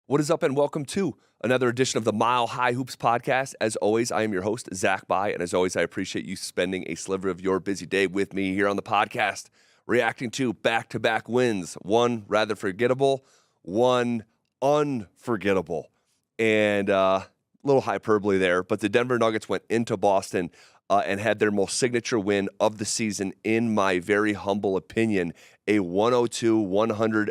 What is up, and welcome to another edition of the Mile High Hoops podcast. As always, I am your host, Zach Bai, and as always, I appreciate you spending a sliver of your busy day with me here on the podcast, reacting to back-to-back wins. One rather forgettable, one unforgettable, and a little hyperbole there, but the Denver Nuggets went into Boston and had their most signature win of the season, in my very humble opinion, a 102-100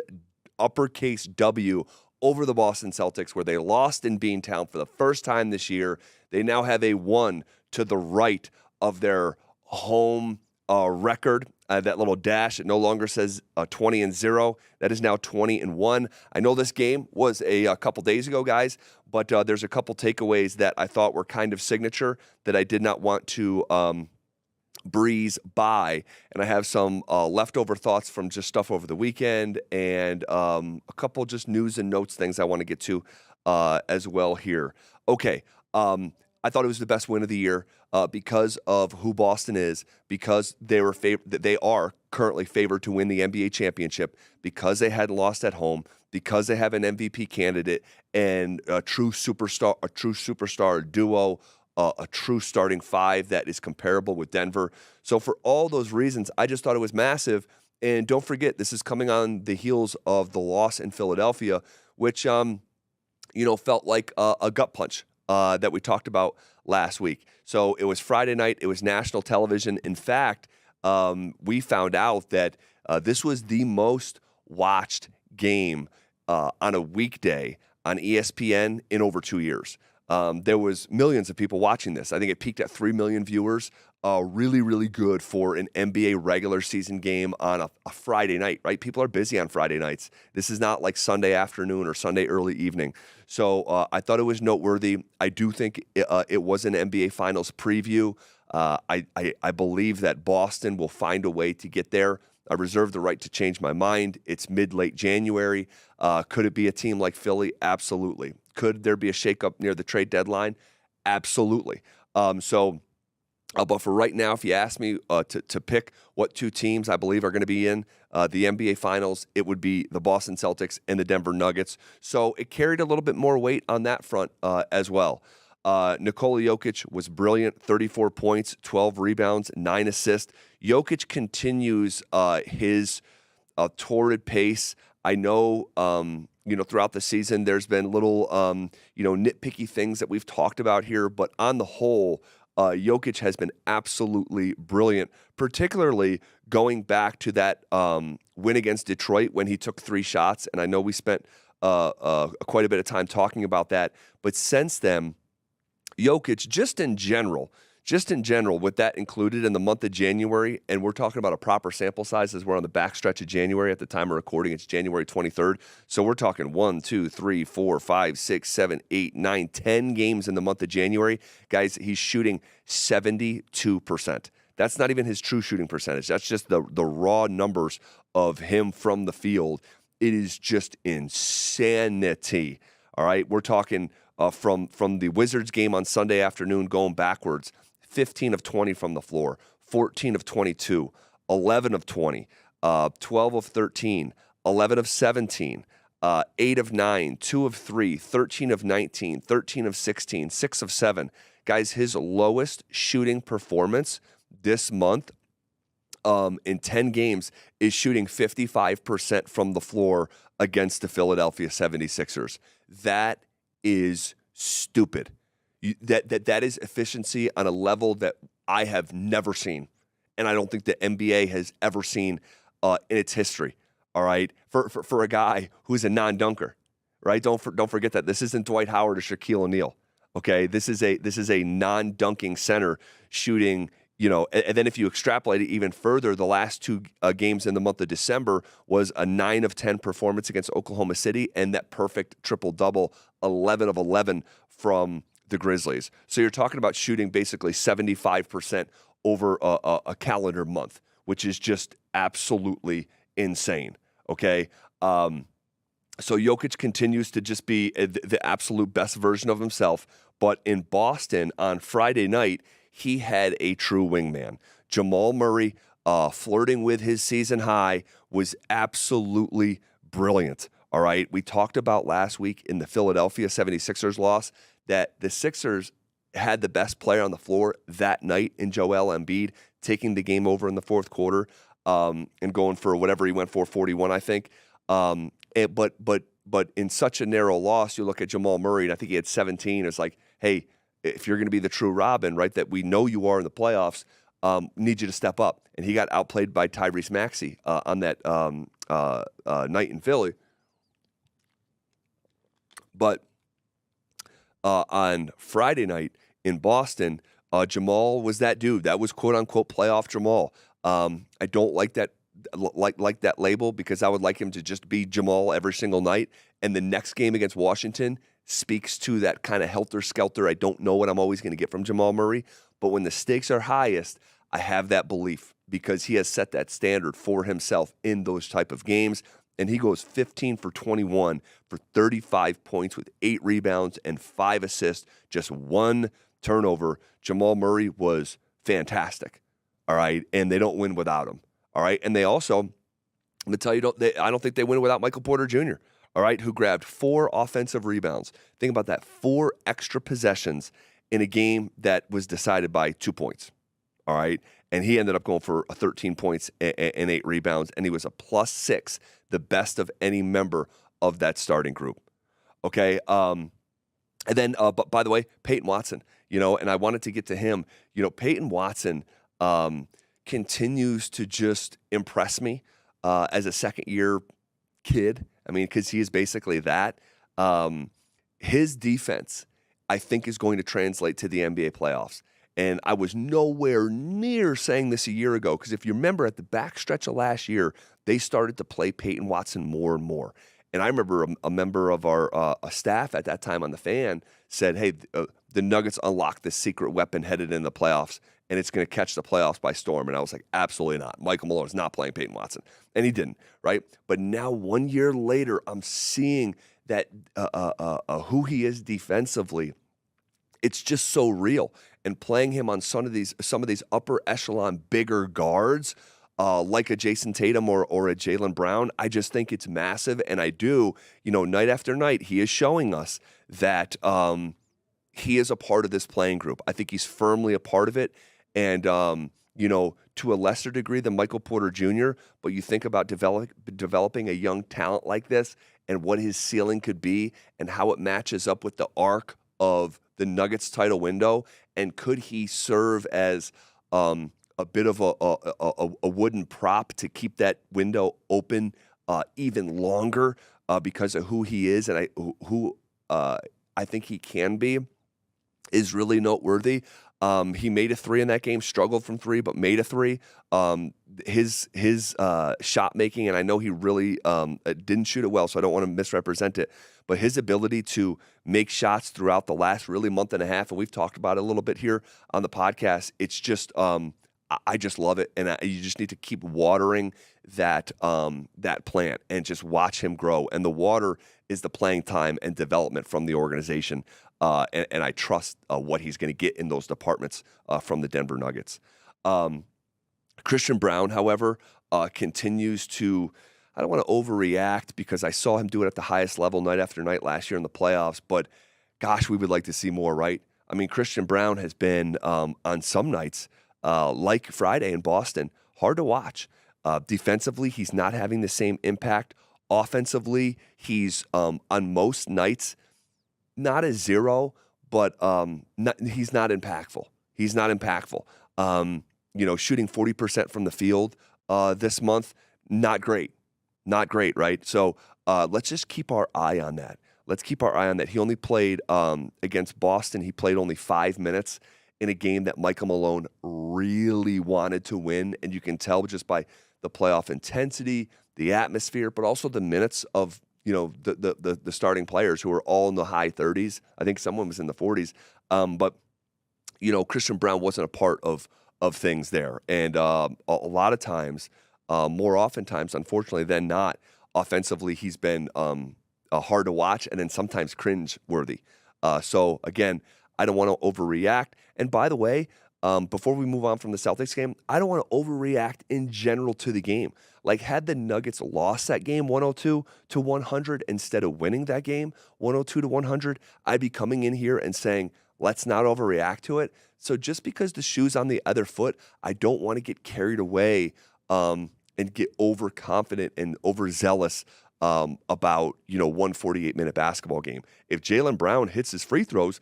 uppercase W over the Boston Celtics, where they lost in Beantown for the first time this year. They now have a 1 to the right of their home record. That little dash, it no longer says 20-0. That is now 20-1. I know this game was a couple days ago, guys, but there's a couple takeaways that I thought were kind of signature that I did not want to breeze by, and I have some leftover thoughts from just stuff over the weekend, and a couple just news and notes things I want to get to as well here. Okay, I thought it was the best win of the year because of who Boston is, because they are currently favored to win the NBA championship, because they hadn't lost at home, because they have an MVP candidate and a true superstar duo. A true starting five that is comparable with Denver. So for all those reasons, I just thought it was massive. And don't forget, this is coming on the heels of the loss in Philadelphia, which, felt like a gut punch that we talked about last week. So it was Friday night. It was national television. In fact, we found out that this was the most watched game on a weekday on ESPN in over 2 years. There was millions of people watching this. I think it peaked at 3 million viewers. Really, really good for an NBA regular season game on a Friday night, right? People are busy on Friday nights. This is not like Sunday afternoon or Sunday early evening. So I thought it was noteworthy. I do think it was an NBA Finals preview. I believe that Boston will find a way to get there. I reserve the right to change my mind. It's mid-late January. Could it be a team like Philly? Absolutely. Could there be a shakeup near the trade deadline? Absolutely. But for right now, if you ask me to pick what two teams I believe are going to be in the NBA Finals, it would be the Boston Celtics and the Denver Nuggets. So it carried a little bit more weight on that front as well. Nikola Jokic was brilliant, 34 points, 12 rebounds, 9 assists. Jokic continues his torrid pace. I know, throughout the season, there's been little, nitpicky things that we've talked about here, but on the whole, Jokic has been absolutely brilliant, particularly going back to that win against Detroit when he took 3 shots, and I know we spent quite a bit of time talking about that, but since then, Jokic, just in general, with that included in the month of January, and we're talking about a proper sample size as we're on the backstretch of January at the time of recording, it's January 23rd. So we're talking 1, 2, 3, 4, 5, 6, 7, 8, 9, 10 games in the month of January. Guys, he's shooting 72%. That's not even his true shooting percentage. That's just the raw numbers of him from the field. It is just insanity. All right, we're talking from the Wizards game on Sunday afternoon going backwards, 15 of 20 from the floor, 14 of 22, 11 of 20, 12 of 13, 11 of 17, 8 of 9, 2 of 3, 13 of 19, 13 of 16, 6 of 7. Guys, his lowest shooting performance this month in 10 games is shooting 55% from the floor against the Philadelphia 76ers. That is stupid. That is efficiency on a level that I have never seen, and I don't think the NBA has ever seen in its history. All right, for a guy who is a non-dunker, right? Don't forget that this isn't Dwight Howard or Shaquille O'Neal. Okay, this is a non-dunking center shooting. And then if you extrapolate it even further, the last 2 games in the month of December was a 9 of 10 performance against Oklahoma City and that perfect triple-double, 11 of 11 from the Grizzlies. So you're talking about shooting basically 75% over a calendar month, which is just absolutely insane, okay? So Jokic continues to just be the absolute best version of himself, but in Boston on Friday night, he had a true wingman. Jamal Murray, flirting with his season high, was absolutely brilliant. All right. We talked about last week in the Philadelphia 76ers loss that the Sixers had the best player on the floor that night in Joel Embiid, taking the game over in the fourth quarter and going for whatever he went for, 41, I think. But in such a narrow loss, you look at Jamal Murray, and I think he had 17. It's like, hey, if you're going to be the true Robin, right, that we know you are in the playoffs, need you to step up. And he got outplayed by Tyrese Maxey on that night in Philly. But on Friday night in Boston, Jamal was that dude. That was quote unquote playoff Jamal. I don't like that that label because I would like him to just be Jamal every single night. And the next game against Washington speaks to that kind of helter-skelter. I don't know what I'm always going to get from Jamal Murray, but when the stakes are highest, I have that belief because he has set that standard for himself in those type of games. And he goes 15 for 21 for 35 points with 8 rebounds and 5 assists, just 1 turnover. Jamal Murray was fantastic, all right? And they don't win without him, all right? And they also, I'm going to tell you, I don't think they win without Michael Porter Jr., all right, who grabbed 4 offensive rebounds. Think about that, 4 extra possessions in a game that was decided by 2 points, all right? And he ended up going for 13 points and 8 rebounds, and he was a +6, the best of any member of that starting group. Okay, and then, but by the way, Peyton Watson, and I wanted to get to him. Peyton Watson continues to just impress me as a second-year kid. I mean, because he is basically that. His defense, I think, is going to translate to the NBA playoffs. And I was nowhere near saying this a year ago because if you remember at the backstretch of last year, they started to play Peyton Watson more and more. And I remember a member of our staff at that time on the Fan said, hey, the Nuggets unlocked this secret weapon headed in the playoffs, and it's going to catch the playoffs by storm. And I was like, absolutely not. Michael Malone is not playing Peyton Watson. And he didn't, right? But now 1 year later, I'm seeing that who he is defensively. It's just so real. And playing him on some of these upper echelon bigger guards, like a Jason Tatum or a Jaylen Brown, I just think it's massive. And I do, night after night, he is showing us that he is a part of this playing group. I think he's firmly a part of it. And, to a lesser degree than Michael Porter Jr., but you think about developing a young talent like this and what his ceiling could be and how it matches up with the arc of the Nuggets title window, and could he serve as a bit of a wooden prop to keep that window open even longer because of who he is and who I think he can be is really noteworthy. He made a 3 in that game, struggled from 3, but made a 3. His shot making, and I know he really didn't shoot it well, so I don't want to misrepresent it, but his ability to make shots throughout the last really month and a half, and we've talked about it a little bit here on the podcast, it's just I just love it, and you just need to keep watering that plant and just watch him grow. And the water is the playing time and development from the organization, and I trust what he's going to get in those departments from the Denver Nuggets. Christian Brown, however, continues to, I don't want to overreact because I saw him do it at the highest level night after night last year in the playoffs, but gosh, we would like to see more, right? I mean, Christian Brown has been on some nights, like Friday in Boston, hard to watch. Defensively, he's not having the same impact. Offensively, he's on most nights not a 0, but he's not impactful. He's not impactful. Shooting 40% from the field this month, not great. Not great, right? So let's just keep our eye on that. Let's keep our eye on that. He only played against Boston. He played only 5 minutes in a game that Michael Malone really wanted to win, and you can tell just by the playoff intensity, the atmosphere, but also the minutes of the starting players who are all in the high 30s. I think someone was in the 40s, but Christian Brown wasn't a part of things there, and a lot of times, more oftentimes, unfortunately than not, offensively he's been hard to watch and then sometimes cringe worthy. So again, I don't want to overreact. And by the way, before we move on from the Celtics game, I don't want to overreact in general to the game. Like, had the Nuggets lost that game 102-100 instead of winning that game 102-100, I'd be coming in here and saying, let's not overreact to it. So just because the shoe's on the other foot, I don't want to get carried away and get overconfident and overzealous about, 148-minute basketball game. If Jaylen Brown hits his free throws,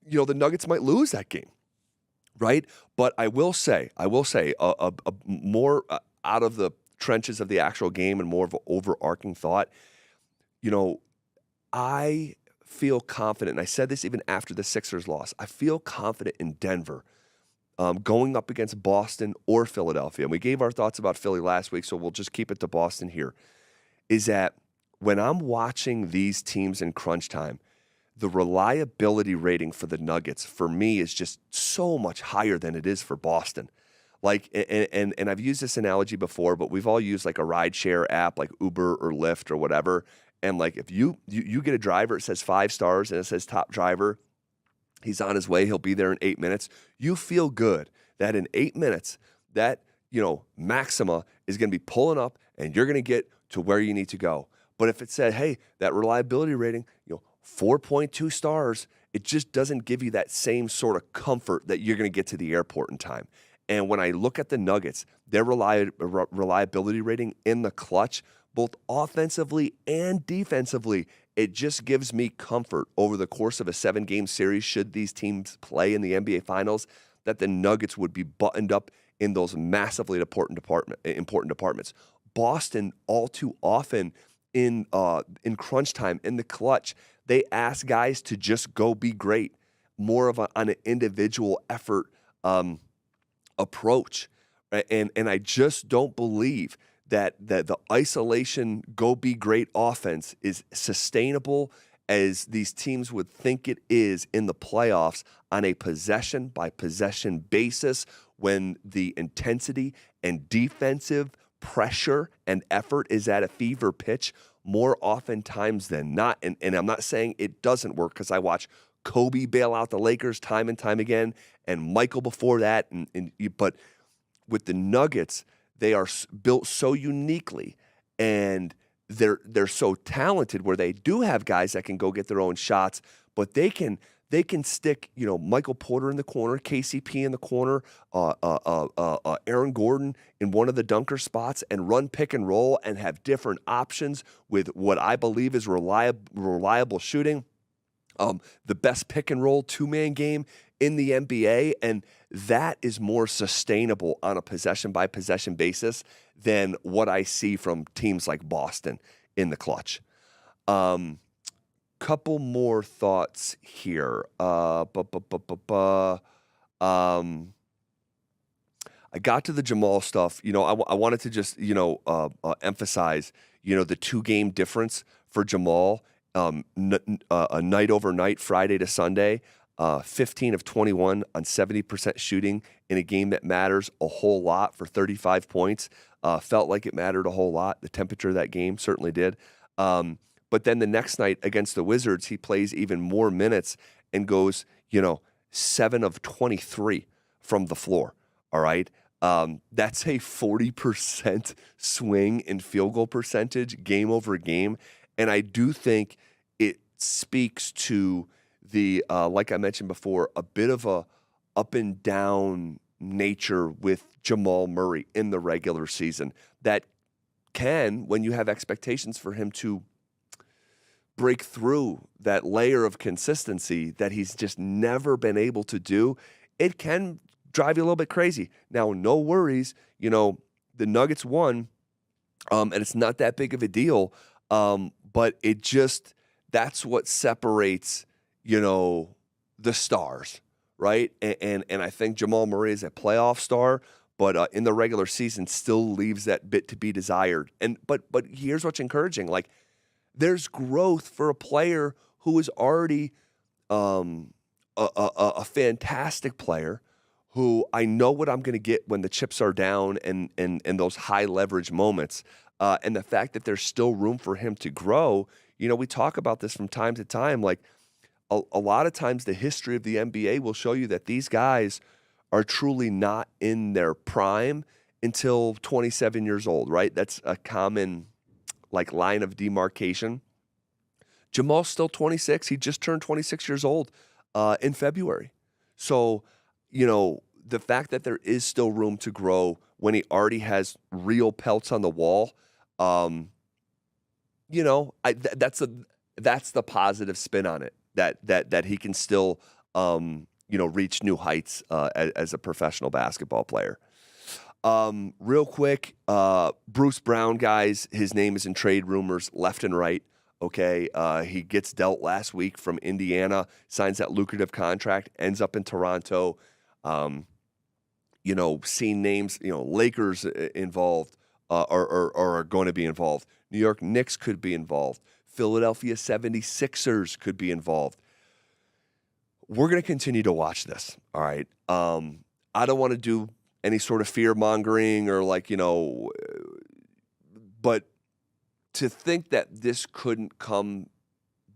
the Nuggets might lose that game. Right? But I will say, a more out of the trenches of the actual game and more of an overarching thought, I feel confident, and I said this even after the Sixers loss, I feel confident in Denver going up against Boston or Philadelphia. And we gave our thoughts about Philly last week, so we'll just keep it to Boston here, is that when I'm watching these teams in crunch time, the reliability rating for the Nuggets, for me, is just so much higher than it is for Boston. Like, and I've used this analogy before, but we've all used like a rideshare app like Uber or Lyft or whatever. And like, if you get a driver, it says 5 stars and it says top driver, he's on his way, he'll be there in 8 minutes. You feel good that in 8 minutes, that, Maxima is going to be pulling up and you're going to get to where you need to go. But if it said, hey, that reliability rating, 4.2 stars, it just doesn't give you that same sort of comfort that you're going to get to the airport in time. And when I look at the Nuggets, their reliability rating in the clutch, both offensively and defensively, it just gives me comfort over the course of a 7-game series, should these teams play in the NBA Finals, that the Nuggets would be buttoned up in those massively important departments. Boston, all too often in crunch time, in the clutch, they ask guys to just go be great, more of on an individual effort approach. And I just don't believe that the isolation go be great offense is sustainable as these teams would think it is in the playoffs on a possession-by-possession basis, when the intensity and defensive pressure and effort is at a fever pitch more oftentimes than not. And I'm not saying it doesn't work, because I watch Kobe bail out the Lakers time and time again, and Michael before that. But with the Nuggets, they are built so uniquely, and they're so talented, where they do have guys that can go get their own shots, but they can stick, Michael Porter in the corner, KCP in the corner, Aaron Gordon in one of the dunker spots, and run pick and roll and have different options with what I believe is reliable shooting. The best pick and roll 2-man game in the NBA, and that is more sustainable on a possession-by-possession basis than what I see from teams like Boston in the clutch. Couple more thoughts here. I got to the Jamal stuff. I wanted to just, emphasize, the 2-game difference for Jamal. A night over night, Friday to Sunday, 15 of 21 on 70% shooting in a game that matters a whole lot for 35 points. Felt like it mattered a whole lot. The temperature of that game certainly did. But then the next night against the Wizards, he plays even more minutes and goes, 7 of 23 from the floor. All right. That's a 40% swing in field goal percentage game over game. And I do think it speaks to the, like I mentioned before, a bit of a up and down nature with Jamal Murray in the regular season that can, when you have expectations for him to break through that layer of consistency that he's just never been able to do, it can drive you a little bit crazy. Now, no worries, the Nuggets won, and it's not that big of a deal. But that's what separates, the stars, right? And I think Jamal Murray is a playoff star, but in the regular season still leaves that bit to be desired. But here's what's encouraging: like, there's growth for a player who is already a fantastic player, who I know what I'm going to get when the chips are down and those high leverage moments. And the fact that there's still room for him to grow, we talk about this from time to time. Like, a lot of times the history of the NBA will show you that these guys are truly not in their prime until 27 years old, right? That's a common like line of demarcation. Jamal's still 26. He just turned 26 years old in February. So, the fact that there is still room to grow when he already has real pelts on the wall, that's the positive spin on it. That he can still, reach new heights as a professional basketball player. Real quick, Bruce Brown, guys, his name is in trade rumors left and right. Okay, he gets dealt last week from Indiana, signs that lucrative contract, ends up in Toronto. Seeing names, Lakers involved or are going to be involved. New York Knicks could be involved. Philadelphia 76ers could be involved. We're going to continue to watch this, all right? I don't want to do any sort of fear-mongering or but to think that this couldn't come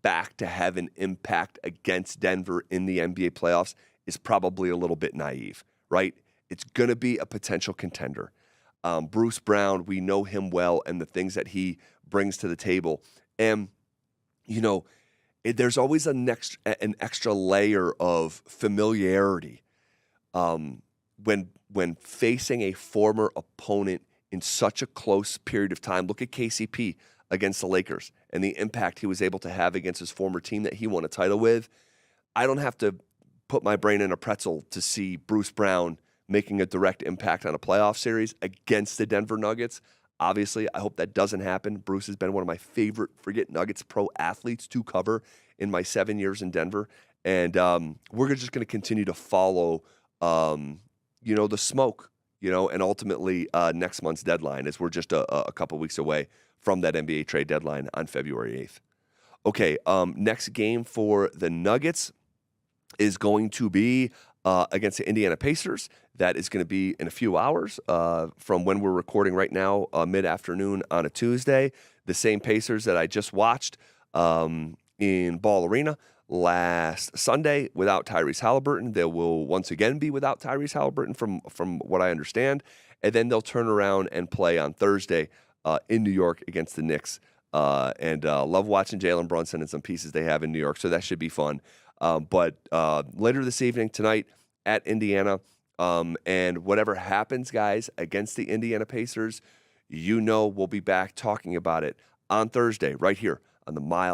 back to have an impact against Denver in the NBA playoffs is probably a little bit naive, right? It's going to be a potential contender. Bruce Brown, we know him well and the things that he brings to the table. And, there's always an extra layer of familiarity when facing a former opponent in such a close period of time. Look at KCP against the Lakers and the impact he was able to have against his former team that he won a title with. I don't have to put my brain in a pretzel to see Bruce Brown making a direct impact on a playoff series against the Denver Nuggets. Obviously, I hope that doesn't happen. Bruce has been one of my favorite Nuggets pro athletes to cover in my 7 years in Denver. And we're just going to continue to follow, the smoke, and ultimately next month's deadline, as we're just a couple weeks away from that NBA trade deadline on February 8th. Okay, next game for the Nuggets is going to be against the Indiana Pacers. That is going to be in a few hours from when we're recording right now, mid-afternoon on a Tuesday. The same Pacers that I just watched in Ball Arena last Sunday without Tyrese Halliburton. They will once again be without Tyrese Halliburton from what I understand. And then they'll turn around and play on Thursday in New York against the Knicks. And love watching Jalen Brunson and some pieces they have in New York, so that should be fun. But later this evening, tonight at Indiana, and whatever happens, guys, against the Indiana Pacers, we'll be back talking about it on Thursday right here on the Mile